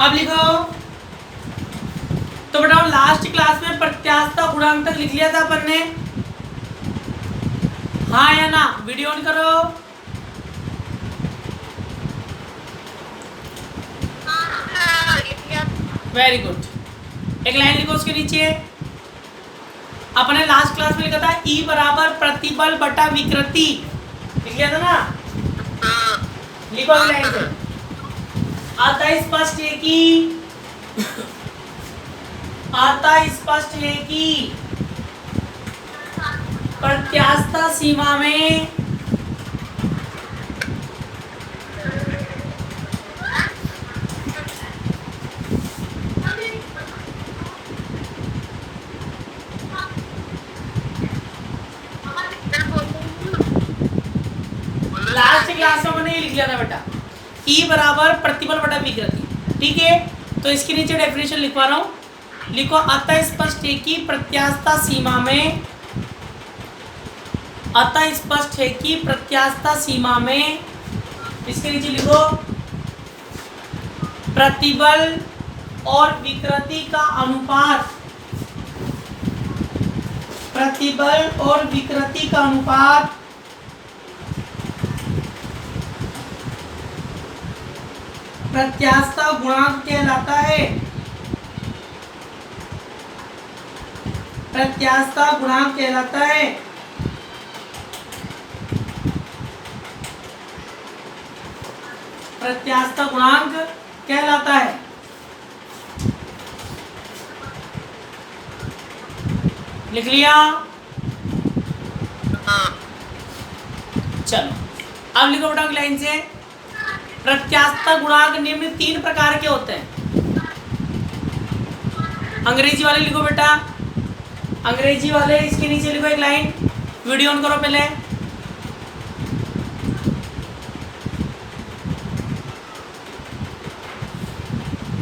अब लिखो। तो बताओ लास्ट क्लास में प्रत्यास्थता गुणांक तक लिख लिया था अपन ने, हाँ या ना? वीडियो ऑन करो। Very good. एक लाइन लिखो उसके नीचे। अपने लास्ट क्लास में लिखा था E बराबर प्रतिबल बटा विकृति, लिख लिया था ना? लिखो अगली लाइन से। आता स्पष्ट है कि प्रत्यास्थता सीमा में लास्ट क्लास में मैंने ये लिख लिया था बेटा, E बराबर प्रतिबल बटा विकृति, ठीक है? तो इसके नीचे डेफिनेशन लिखवा रहा हूँ। लिखो अतः स्पष्ट है कि प्रत्यास्थता सीमा में, अतः स्पष्ट है कि प्रत्यास्थता सीमा में, इसके नीचे लिखो प्रतिबल और विकृति का अनुपात, प्रतिबल और विकृति का अनुपात प्रत्यास्थता गुणांक कहलाता है। प्रत्यास्थता गुणांक कहलाता है। प्रत्यास्थता गुणांक कहलाता है। लिख लिया? चलो अब लिखो बेटा लाइन से। प्रत्यास्थता गुणांक निम्न 3 प्रकार के होते हैं। अंग्रेजी वाले लिखो बेटा, अंग्रेजी वाले इसके नीचे लिखो एक लाइन। वीडियो ऑन करो पहले।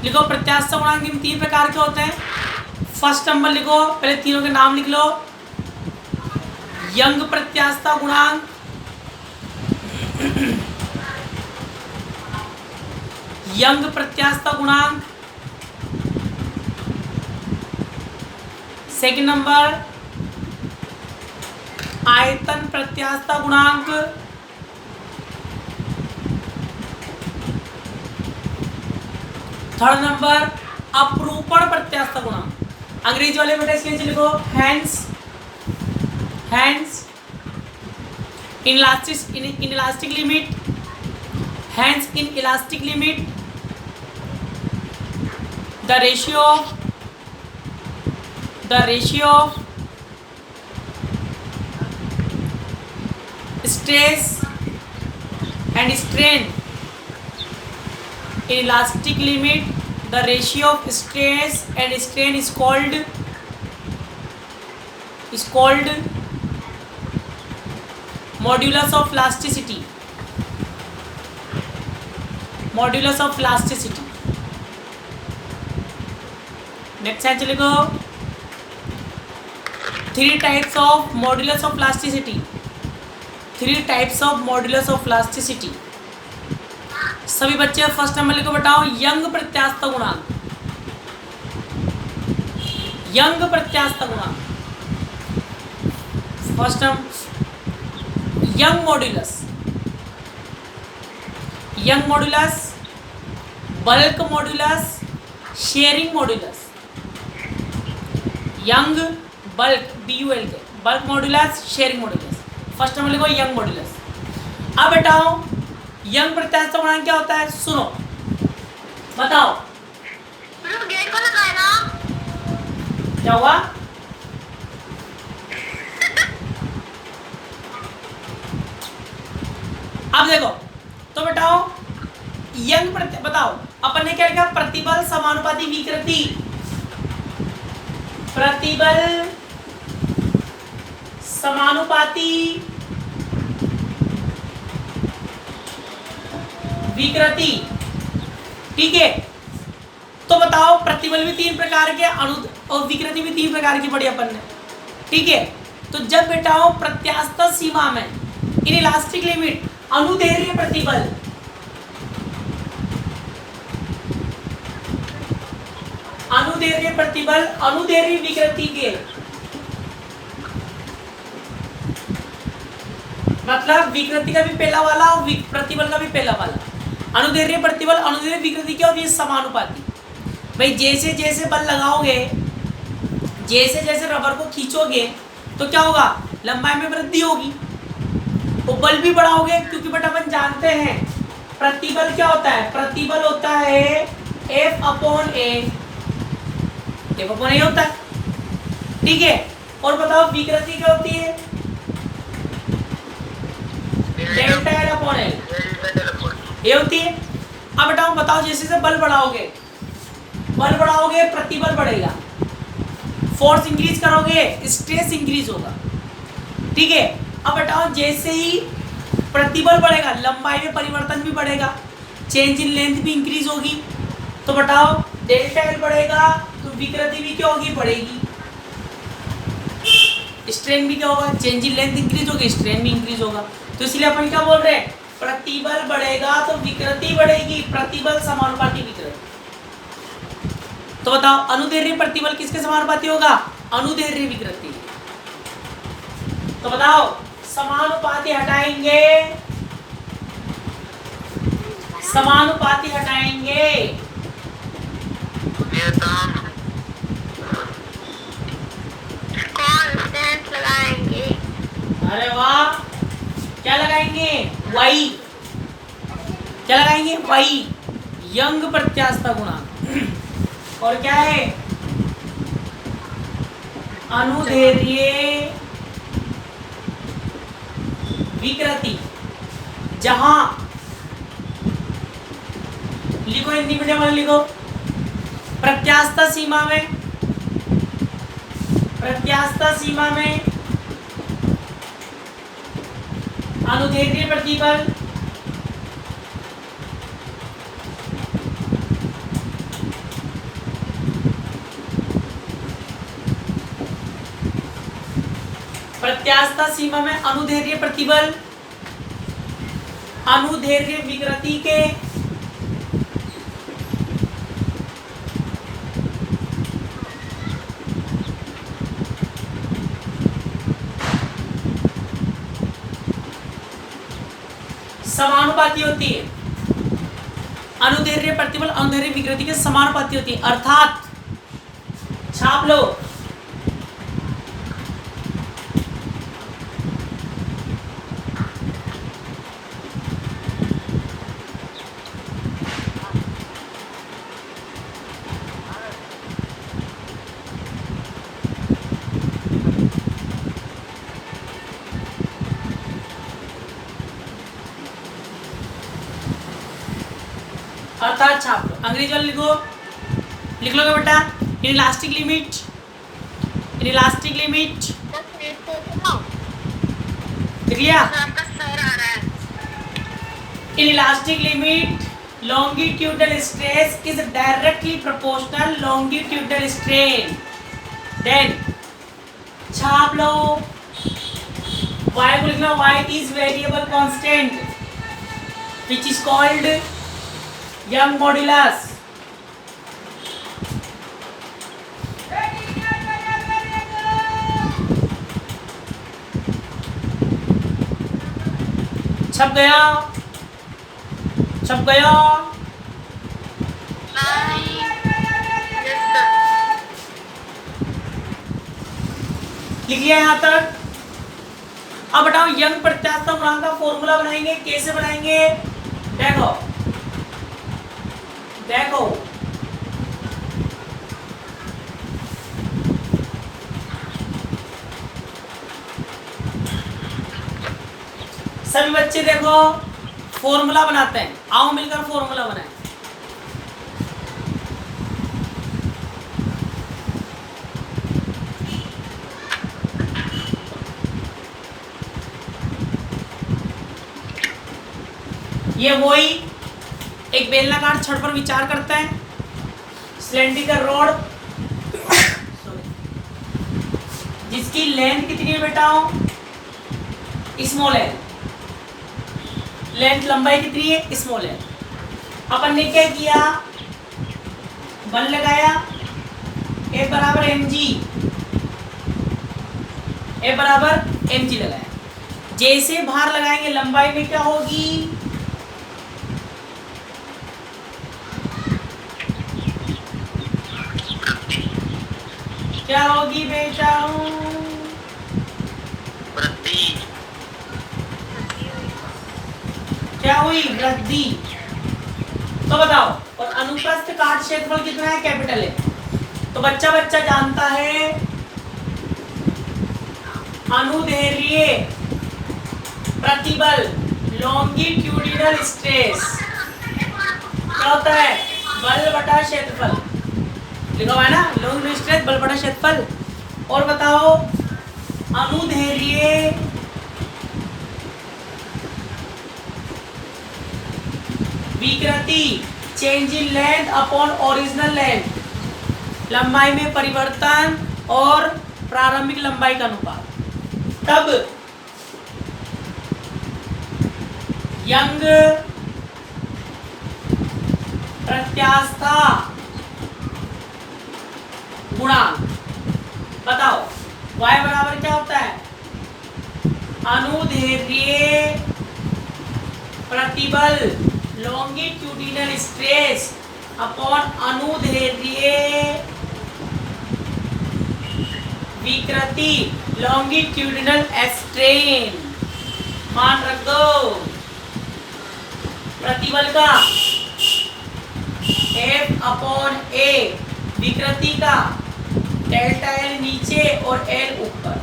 लिखो प्रत्यास्थता गुणांक निम्न 3 प्रकार के होते हैं। फर्स्ट नंबर लिखो, पहले तीनों के नाम लिख लो। यंग प्रत्यास्थता गुणांक, यंग प्रत्यास्थता गुणांक। सेकंड नंबर आयतन प्रत्यास्थता गुणांक। थर्ड नंबर अपरूपण प्रत्यास्थता गुणांक। अंग्रेजी वाले बेटा इसके नीचे लिखो hands, hands in elastic limit, hands in elastic limit, the ratio of stress and strain in elastic limit, the ratio of stress and strain is called modulus of elasticity, modulus of elasticity। Next है चलेगा 3 types of modulus of plasticity. 3 types of modulus of plasticity. सभी बच्चे first number लिखो बताओ young प्रत्यास्थता गुणांक, young प्रत्यास्थता गुणांक। First number young modulus, young modulus, bulk modulus, sharing modulus. Young, bulk, BULK, bulk modulus, sharing modulus. First number लिखो young modulus. अब बताओ young प्रत्यास्थता गुणांक क्या होता है? सुनो बताओ। गेट को लगाए ना। क्या हुआ? अब देखो तो बताओ यंग बताओ अपन ने क्या लिखा? प्रतिबल समानुपाती विकृति, प्रतिबल समानुपाती विकृति, ठीक है? तो बताओ प्रतिबल भी 3 प्रकार के, और विकृति भी 3 प्रकार की पढ़ी अपन ने, ठीक है? तो जब बेटाओ प्रत्यास्थता सीमा में इन इलास्टिक लिमिट अनुदैर्घ्य प्रतिबल, अनुदैर्घ्य प्रतिबल अनुदैर्घ्य विकृति के, मतलब विकृति का भी पहला वाला और प्रतिबल का भी पहला वाला। अनुदैर्घ्य प्रतिबल अनुदैर्घ्य विकृति क्या होती है? समानुपाती। भाई जैसे जैसे बल लगाओगे, जैसे जैसे रबर को खींचोगे तो क्या होगा? लंबाई में वृद्धि होगी। तो बल भी बढ़ाओगे, क्योंकि बट अपन जानते हैं प्रतिबल क्या होता है? प्रतिबल होता है F upon A, F upon A होता है, ठीक है। और बताओ विकृति क्या होती है? डेल्टा L अपॉन L, ये होती है। अब बताओ जैसे जैसे बल बढ़ाओगे प्रतिबल बढ़ेगा, फोर्स इंक्रीज करोगे स्ट्रेस इंक्रीज होगा, ठीक है। अब बताओ जैसे ही प्रतिबल बढ़ेगा लंबाई में परिवर्तन भी बढ़ेगा, चेंज इन लेंथ भी इंक्रीज होगी। तो बताओ डेल्टा एल बढ़ेगा तो विकृति भी क्या होगी? बढ़ेगी। स्ट्रेन भी क्या होगा? चेंज इन लेंथ इंक्रीज होगी, स्ट्रेन भी इंक्रीज होगा। तो इसलिए अपन क्या बोल रहे हैं? प्रतिबल बढ़ेगा तो विकृति बढ़ेगी, प्रतिबल समानुपाती विकृति। तो बताओ अनुदैर्घ्य प्रतिबल किसके समानुपाती होगा? अनुदैर्घ्य विकृति। तो बताओ समानुपाती हटाएंगे, समानुपाती हटाएंगे, कांस्टेंट लगाएंगे। अरे वाह, क्या लगाएंगे? वाई। क्या लगाएंगे? वाई, यंग प्रत्यास्थता गुणांक। और क्या है? अनुदैर्घ्य विकृति। जहां लिखो, हिंदी मीडियम वाले लिखो, प्रत्यास्थता सीमा में, प्रत्यास्थता सीमा में अनुदैर्घ्य प्रतिबल प्रत्यास्थता सीमा में अनुदैर्घ्य प्रतिबल अनुदैर्घ्य विकृति के समानुपाती होती है। अनुदैर्घ्य प्रतिबल अनुदैर्घ्य विकृति के समानुपाती होती है, अर्थात छाप लो, अर्थात छाप लो। अंग्रेजी वाले लिखो, लिख लोगे बेटा? इलास्टिक लिमिट, इलास्टिक लिमिट लिख लिया? In elastic limit longitudinal stress is directly proportional longitudinal strain. Then छाप लो, y को लिखना, y is variable constant which is called Young modulus. छप गया, छप गया। लिख लिया यहाँ तक? अब बताओ यंग प्रत्यास्थता गुणांक का फॉर्मूला बनाएंगे, कैसे बनाएंगे? देखो देखो, सभी बच्चे देखो फॉर्मूला बनाते हैं, आओ मिलकर फॉर्मूला बनाएं। ये वही एक बेलनाकार छड़ पर विचार करते हैं, सिलेंड्रिकल रॉड जिसकी लेंथ कितनी है बेटा? स्मॉल है, लेंथ लंबाई कितनी है? स्मॉल है। अपन ने क्या किया? बल लगाया, F बराबर mg, F बराबर mg लगाया। जैसे भार लगाएंगे लंबाई में क्या होगी, क्या होगी बेटा, वृद्धि। क्या हुई, वृद्धि। तो बताओ, और अनुप्रस्थ काट क्षेत्रफल कितना है, कैपिटल है। तो बच्चा बच्चा जानता है अनुदैर्ध्य प्रतिबल लॉन्गिट्यूडिनल स्ट्रेस क्या होता है, बल बटा क्षेत्रफल लिखा हुआ है ना, लॉन्गिट्यूडिनल स्ट्रेस बल बटा क्षेत्रफल। और बताओ अनुदैर्ध्य विकृति change in length upon original length, लंबाई में परिवर्तन और प्रारंभिक लंबाई का अनुपात। तब यंग प्रत्यास्था गुणांक बताओ, y बराबर क्या होता है, अनुदैर्ध्य प्रतिबल लॉन्गिट्यूडिनल स्ट्रेस अपॉन अनुदैर्ध्य विकृति लॉन्गिट्यूडिनल स्ट्रेन। मान रख दो प्रतिबल का F अपॉन A, विकृति का डेल्टा L नीचे और L ऊपर।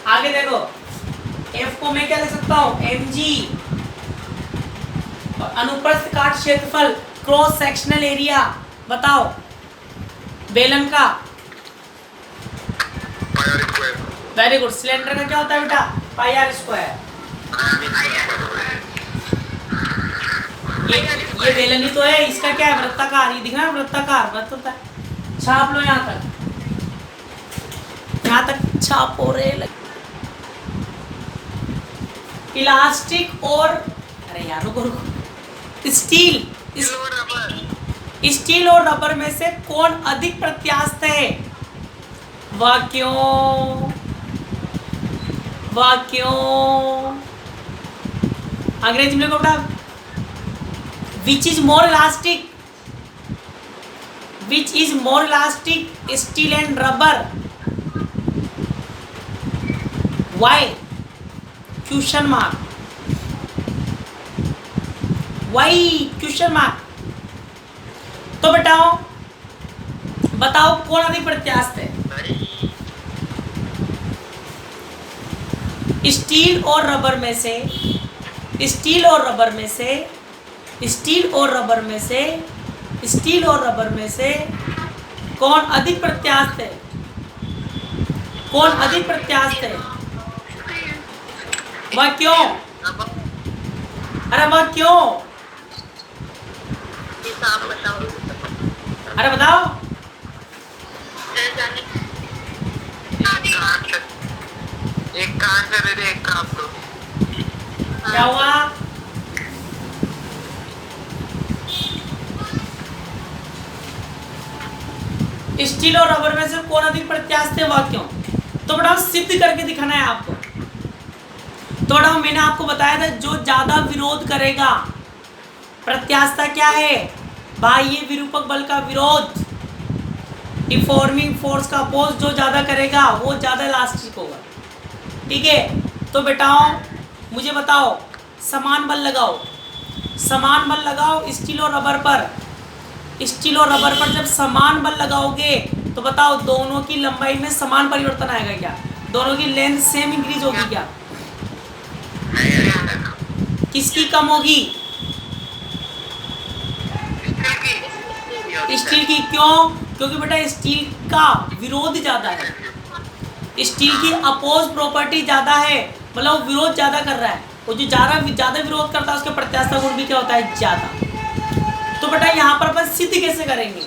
आगे देखो, F को मैं क्या लिख सकता हूं, mg, और अनुप्रस्थ काट क्षेत्रफल क्रॉस सेक्शनल एरिया बताओ बेलन का, वेरी गुड। सिलेंडर का क्या होता है बेटा, पाई आर स्क्वायर। ये बेलन ही तो है, इसका क्या है, वृत्ताकार। ये दिख रहा है वृत्ताकार, वृत्त होता है। छाप लो यहाँ तक छाप हो रहे। इलास्टिक और अरे यार रुको, स्टील और रबर में से कौन अधिक प्रत्यास्थ है, वह क्यों, अंग्रेजी में बोला which is more elastic steel and rubber, why, question mark, question mark. तो बताओ कौन अधिक प्रत्यास्थ है, स्टील और रबर में से कौन अधिक प्रत्यास्थ है, वह क्यों, अरे वह क्यों, अरे बताओ। एक कान से दे दे, एक कान को। क्या हुआ, स्टील और रबर में से कौन अधिक प्रत्यास्थ है, वह क्यों। तो बेटा सिद्ध करके दिखाना है आपको। तो बेटा मैंने आपको बताया था जो ज्यादा विरोध करेगा, प्रत्यास्थता क्या है, बाह्य विरूपक बल का विरोध, डिफॉर्मिंग फोर्स का अपोज जो ज्यादा करेगा वो ज्यादा इलास्टिक होगा। ठीक है, तो बेटाओं मुझे बताओ, समान बल लगाओ स्टील और रबर पर। जब समान बल लगाओगे तो बताओ दोनों की लंबाई में समान परिवर्तन आएगा क्या, दोनों की लेंथ सेम इंक्रीज होगी क्या, किसकी कम होगी, स्टील की। क्यों, क्योंकि बेटा स्टील का विरोध ज्यादा है, स्टील की अपोज प्रॉपर्टी ज्यादा है, मतलब विरोध ज्यादा कर रहा है, और जो ज्यादा विरोध करता है उसके प्रत्यास्था गुण भी क्या होता है, ज्यादा। तो बेटा यहाँ पर अपन सिद्ध कैसे करेंगे,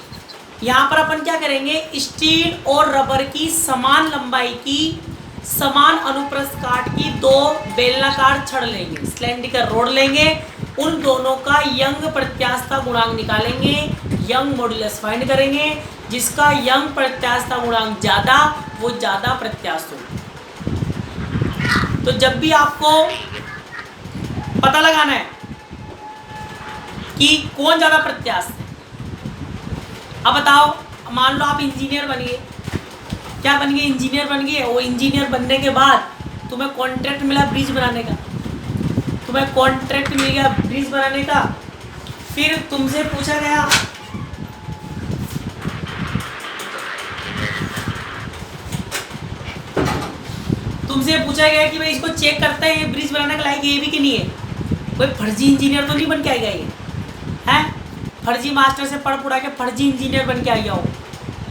यहाँ पर अपन क्या करेंगे, स्टील और रबर की समान लंबाई की समान अनुप्रस्थ काट की दो बेलनाकार छड़ लेंगे, सिलेंडरिकल रोड लेंगे, उन दोनों का यंग प्रत्यास्थता गुणांक निकालेंगे, यंग मॉड्यूलस फाइंड करेंगे। जिसका यंग प्रत्यास्थता गुणांक ज़्यादा वो ज़्यादा प्रत्यास्थ होगा। तो जब भी आपको पता लगाना है कि कौन ज़्यादा प्रत्यास्थ है, अब बताओ, मान लो आप इंजीनियर बन गए, क्या बन गए, इंजीनियर बन गए। वो इंजीनियर बनने के बाद तुम्हें कॉन्ट्रैक्ट मिला ब्रिज बनाने का, तुम्हें कॉन्ट्रैक्ट मिल गया ब्रिज बनाने का। फिर तुमसे पूछा गया कि भाई इसको चेक करते हैं ये ब्रिज बनाने के लायक ये भी कि नहीं है। कोई फर्जी इंजीनियर तो नहीं बन के आएगा ये, हैं? फर्जी मास्टर से पढ़ पुढ़ा के फर्जी इंजीनियर बन के आ गया हो,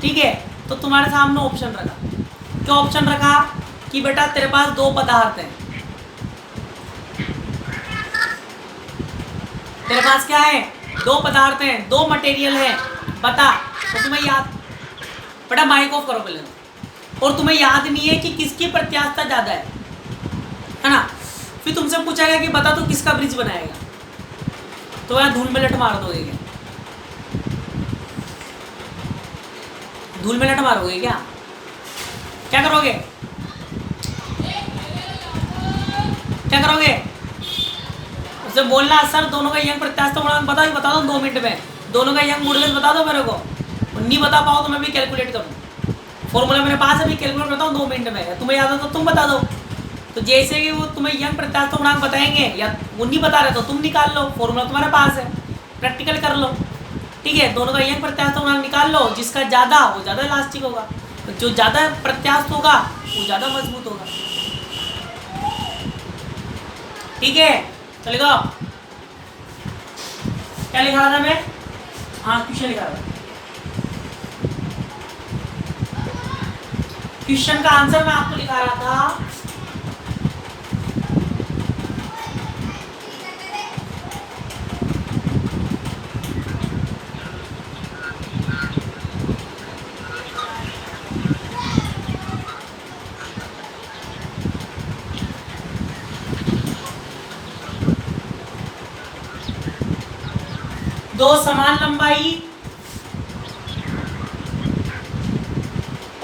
ठीक है। तो तुम्हारे सामने ऑप्शन रखा, क्या ऑप्शन रखा कि बेटा तेरे पास दो पदार्थ हैं, तेरे पास क्या है, दो पदार्थ हैं, दो मटेरियल है, बता। तो तुम्हें याद, बेटा माइक ऑफ करो पहले, और तुम्हें याद नहीं है कि किसकी प्रत्यास्थता ज़्यादा है ना। फिर तुमसे पूछा गया कि बता तो किसका ब्रिज बनाएगा, तो वह धूल में लट मार दोगे क्या, धूल में लट मारोगे क्या, क्या करोगे, क्या करोगे? उससे बोलना सर दोनों का यंग प्रत्यास्थता गुणांक बता दो 2 मिनट में, दोनों का यंग मॉड्यूलस बता दो मेरे को। नहीं बता पाओ तो मैं भी कैलकुलेट करूँ, फॉर्मूला मेरे पास है, भी कैलकुलेट करता हूँ 2 मिनट में। तुम्हें याद हो तो तुम बता दो। तो जैसे कि वो तुम्हें यंग प्रत्यास्थता गुणांक बताएंगे, या वो नहीं बता रहे तो तुम निकाल लो, फॉर्मूला तुम्हारे पास है, प्रैक्टिकल कर लो, ठीक है। दोनों का यंग प्रत्यास्थता गुणांक निकाल लो, जिसका ज़्यादा वो ज़्यादा इलास्टिक होगा, तो जो ज़्यादा प्रत्यास्थ होगा वो ज़्यादा मजबूत होगा, ठीक है। चलेगा, क्या लिखा रहा था मैं, हाँ क्वेश्चन लिखा रहा था। क्वेश्चन का आंसर मैं आपको लिखा रहा था, दो समान लंबाई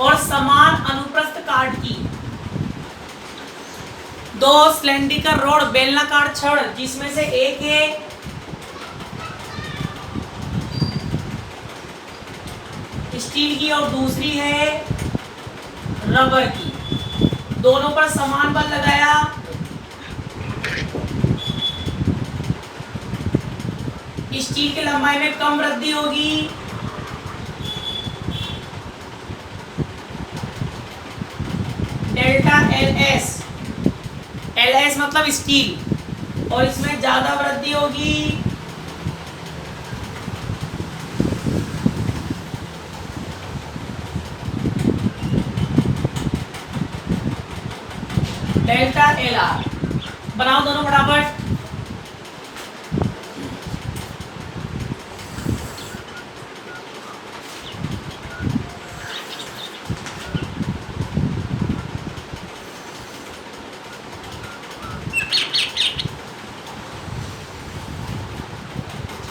और समान अनुप्रस्थ काट की दो सिलेंडरिकल रॉड बेलनाकार छड़, जिसमें से एक है स्टील की और दूसरी है रबर की, दोनों पर समान बल लगाया, स्टील की लंबाई में कम वृद्धि होगी, डेल्टा एल एस मतलब स्टील, और इसमें ज्यादा वृद्धि होगी डेल्टा एल आर। बनाओ दोनों फटाफट।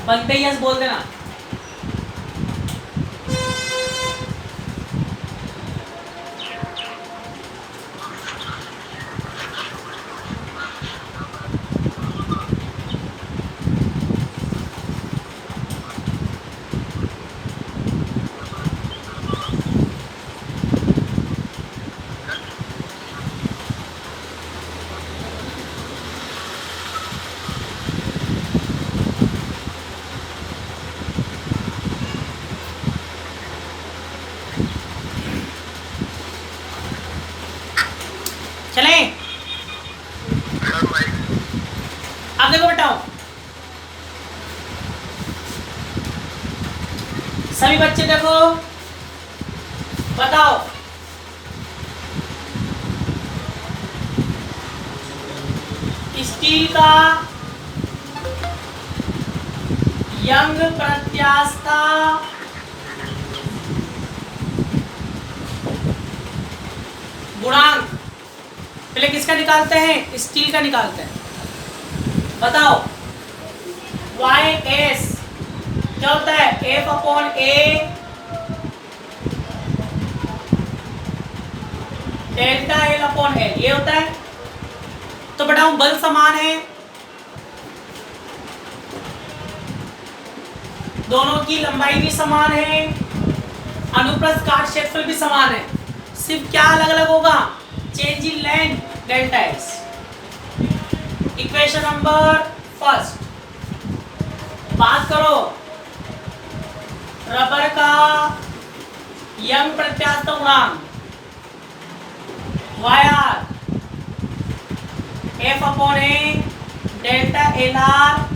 बनते ही यस बोल देना। चले आप देखो बताओ, सभी बच्चे देखो, बताओ स्टील का यंग प्रत्यास्थता गुणांक पहले किसका निकालते हैं, स्टील का निकालते हैं। बताओ वाई एस क्या होता है, F upon A delta L upon L, ये होता है। तो बताऊं बल समान है, दोनों की लंबाई भी समान है, अनुप्रस्थ काट क्षेत्रफल भी समान है, सिर्फ क्या अलग अलग होगा, change in length delta S. Equation number first, बात करो रबर का यंग प्रत्यास्थ गुणांक Y R F upon A delta L R.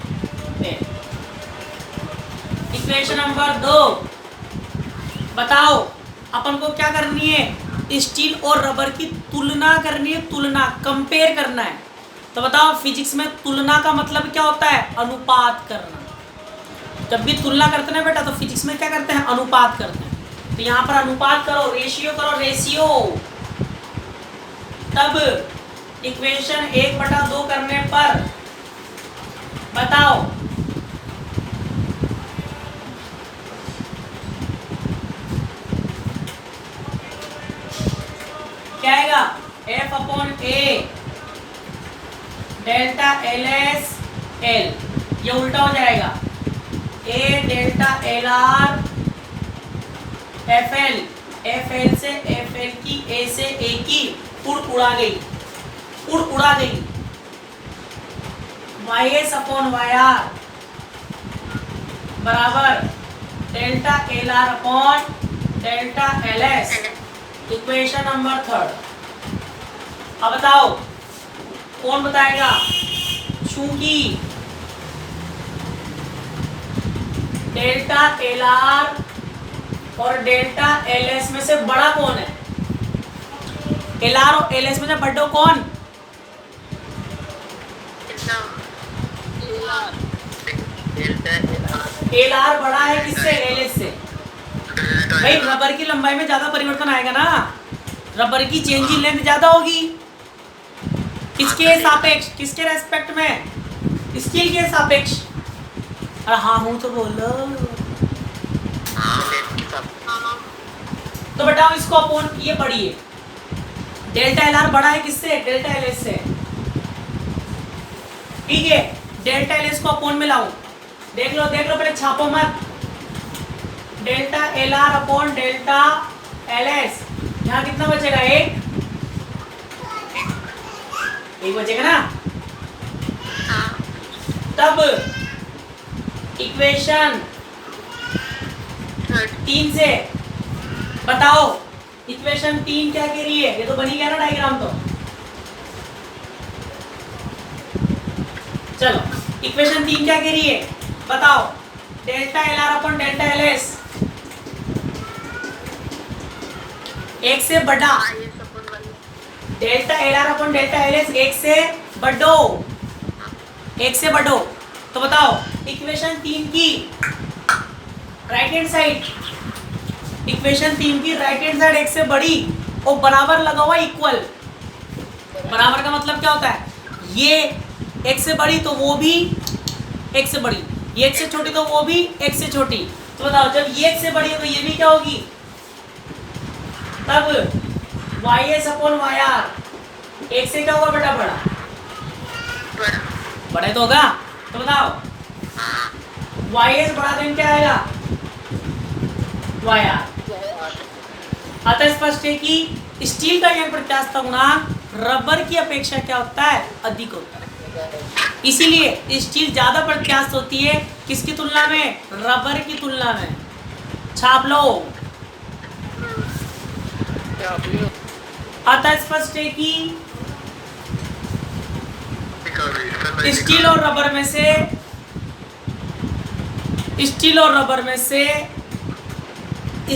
Equation number 2, बताओ अपन को क्या करनी है, स्टील और रबर की तुलना करनी है, तुलना कंपेयर करना है। तो बताओ फिजिक्स में तुलना का मतलब क्या होता है, अनुपात करना। जब भी तुलना करते हैं बेटा तो फिजिक्स में क्या करते हैं, अनुपात करते हैं। तो यहाँ पर अनुपात करो, रेशियो करो, रेशियो, तब इक्वेशन 1/2 करने पर बताओ क्या आएगा, F upon A delta L S L, ये उल्टा हो जाएगा, A delta L R F L, F L से एफ एल की, ए से ए की उड़ उड़ा गई, उड़ उड़ा गई, Y S upon Y R बराबर delta L R upon delta L S. Equation number 3, अब बताओ कौन बताएगा, चूंकि डेल्टा एल आर और डेल्टा एल एस में से बड़ा कौन है, एल आर और एल एस में से बड़ा कौन, एल आर बड़ा है किससे, एल एस से। भाई रबर की लंबाई में ज्यादा परिवर्तन आएगा ना, रबर की चेंज इन लेंथ ज्यादा होगी, किसके सापेक्ष, किसके रेस्पेक्ट में, स्टील के सापेक्ष। अरे हाँ हूँ तो बोलो। तो बताओ इसको अपोन ये पढ़िए, डेल्टा एल आर बड़ा है किससे, डेल्टा एल एस से, ठीक है। डेल्टा एल एस को अपोन में लाऊं, देख लो पहले छापो मत, delta L R upon delta L S, यहाँ कितना बचेगा, एक बचेगा ना। तब इक्वेशन 3 से बताओ, इक्वेशन 3 क्या कह रही है, ये तो बनी गया ना डायग्राम। तो चलो इक्वेशन 3 क्या कह रही है बताओ, delta L R upon delta L S एक से बड़ा, delta L R upon delta L S एक से बढ़ो, एक से बढ़ो। तो बताओ इक्वेशन 3 की राइट हैंड साइड, इक्वेशन 3 की राइट हैंड साइड एक से बड़ी और बराबर लगा हुआ इक्वल। बराबर का मतलब क्या होता है, ये एक से बड़ी तो वो भी एक से बड़ी, ये एक से छोटी तो वो भी एक से छोटी। तो बताओ जब ये एक से बड़ी है तो ये भी क्या होगी, तब Y S upon Y R एक से क्या होगा बेटा, बड़ा बड़ा तो होगा। तो बताओ वाई एस बड़ा देन क्या आएगा, वाई आर। अतः स्पष्ट है कि स्टील का यंग प्रत्यास्थ गुणांक रबर की अपेक्षा क्या होता है, अधिक होता है। इसीलिए स्टील ज्यादा प्रत्यास्थ होती है किसकी तुलना में, रबर की तुलना में। छाप लो। अतः स्पष्ट है कि स्टील और रबर में से, स्टील और रबर में से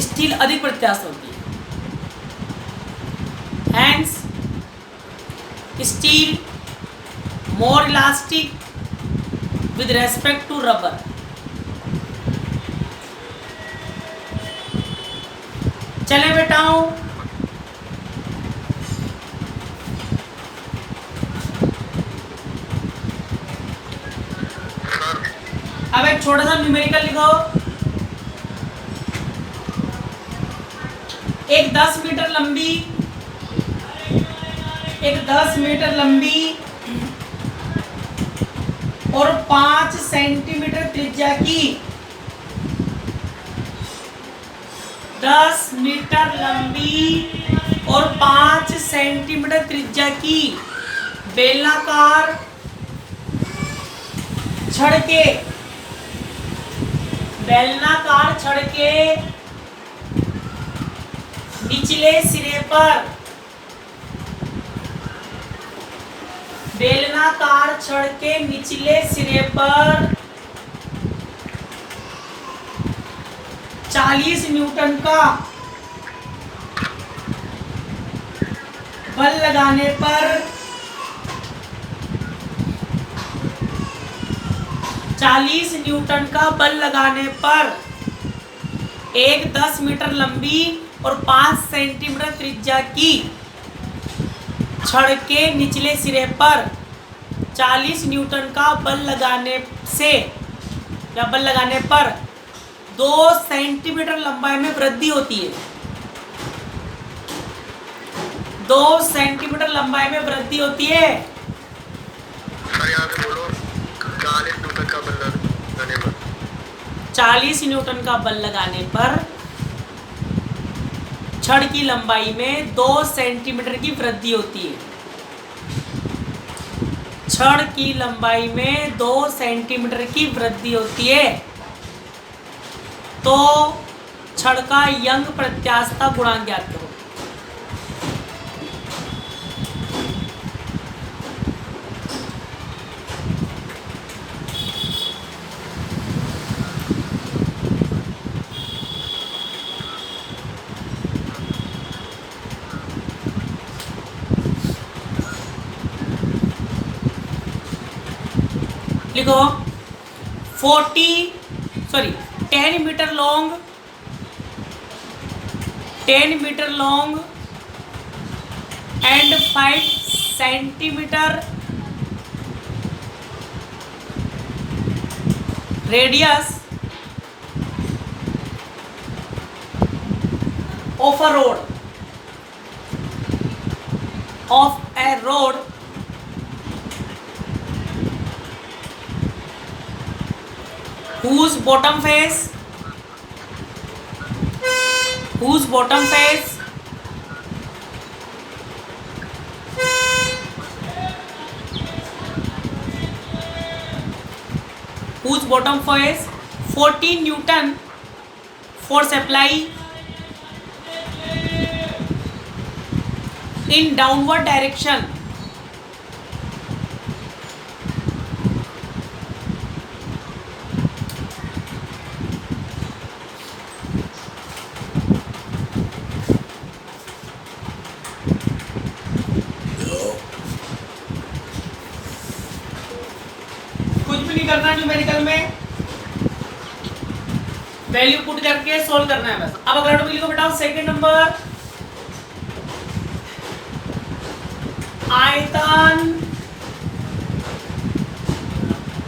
स्टील अधिक प्रत्यास्थ होती है। Hence steel more elastic with respect to rubber। चले बेटाओं, अब एक छोटा सा न्यूमेरिकल लिखो। एक 10 मीटर लंबी और 5 सेंटीमीटर त्रिज्या की 10 मीटर लंबी और 5 सेंटीमीटर त्रिज्या की बेलनाकार छड़ के निचले सिरे पर 40 न्यूटन का बल लगाने पर 40 न्यूटन का बल लगाने पर एक 10 मीटर लंबी और 5 सेंटीमीटर त्रिज्या की छड़ के निचले सिरे पर 40 न्यूटन का बल लगाने पर 2 सेंटीमीटर लंबाई में वृद्धि होती है। 2 सेंटीमीटर लंबाई में वृद्धि होती है। सर यहाँ पे बोलो 40 न्यूटन का बल लगाने पर 40 न्यूटन का बल लगाने पर छड़ की लंबाई में 2 सेंटीमीटर की वृद्धि होती है। छड़ की लंबाई में 2 सेंटीमीटर की वृद्धि होती है तो छड़ का यंग प्रत्यास्थता गुणांक ज्ञात करो। लिखो 10 metre long and 5 centimetre radius of a road whose bottom face whose bottom face 14 Newton force apply in downward direction करना न्यूमेरिकल में वैल्यू पुट करके सॉल्व करना है बस। अब अगला टॉपिक लिखो बेटा सेकंड नंबर आयतन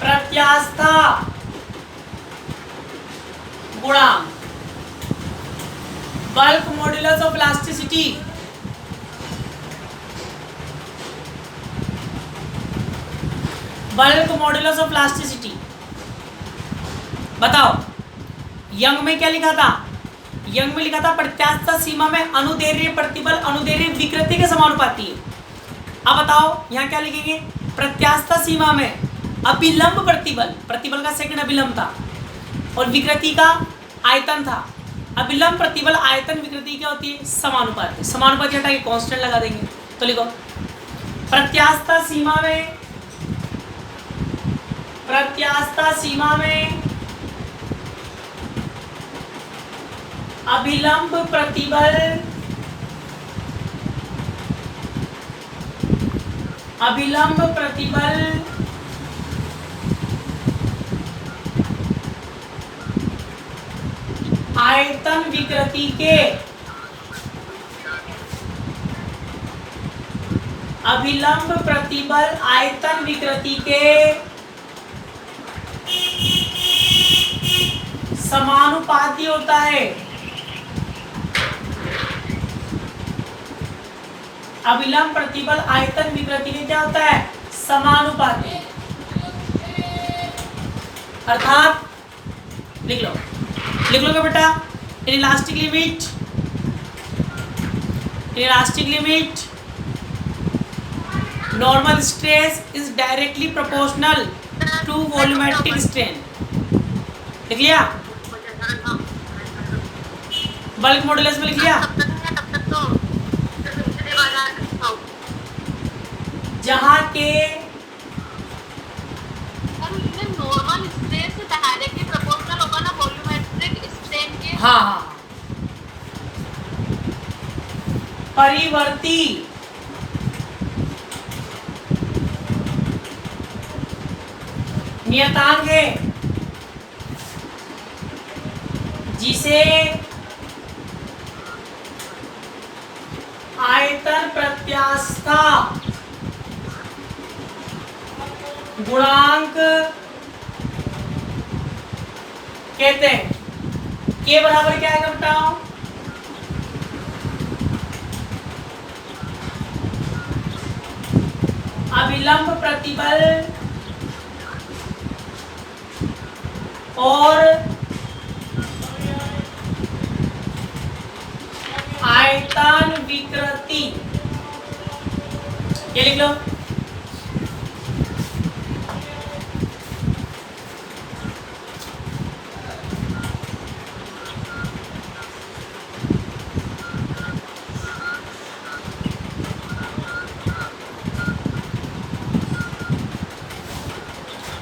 प्रत्यास्थता गुणांक बल्क मॉड्यूलस ऑफ इलास्टिसिटी बताओ यंग में क्या लिखा था? यंग में लिखा था प्रत्यास्थता सीमा में अनुदैर्ध्य प्रतिबल अनुदैर्ध्य विकृति के समानुपाती है। अब बताओ यहाँ क्या लिखेंगे? प्रत्यास्थता सीमा में अभिलंब प्रतिबल का सेकंड अभिलंब था और विकृति का आयतन था। अभिलंब प्रतिबल आयतन विकृति क्या होती है? समानुपाती। समानुपाती हटा के कांस्टेंट लगा देंगे तो लिखो प्रत्यास्थता सीमा में अभिलंब प्रतिबल आयतन विकृति के अभिलंब प्रतिबल आयतन विकृति के समानुपाती होता है। अभिलंब प्रतिबल आयतन विकृति के क्या होता है? समानुपाती। अर्थात लिख लोगे बेटा, elastic limit normal stress is directly proportional to volumetric strain. लिख लिया? बल्क मॉडुलस में लिख लिया? जहाँ के नॉर्मल स्ट्रेस डायरेक्टली प्रोपोर्शनल होगा ना वॉल्यूमेट्रिक स्ट्रेन के। हाँ, परिवर्ती नियतांक है जिसे आयतन प्रत्यास्थता गुणांक कहते हैं। के बराबर क्या है बताओ? अभिलंब प्रतिबल और आयतन विकृति। ये लिख लो।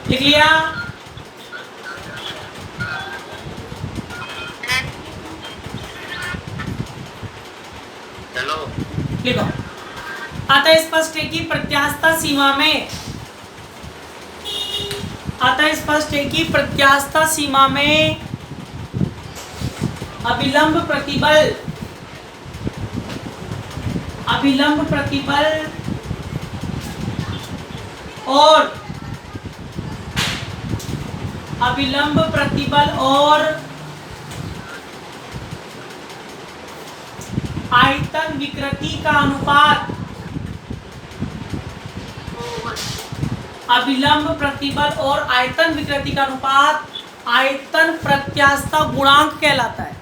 लिख लिया? हेलो लिखो। अतः स्पष्ट है कि प्रत्यास्थता सीमा में अभिलंब प्रतिबल और आयतन विकृति का अनुपात अभिलंब प्रतिबल और आयतन विकृति का अनुपात आयतन प्रत्यास्थता गुणांक कहलाता है।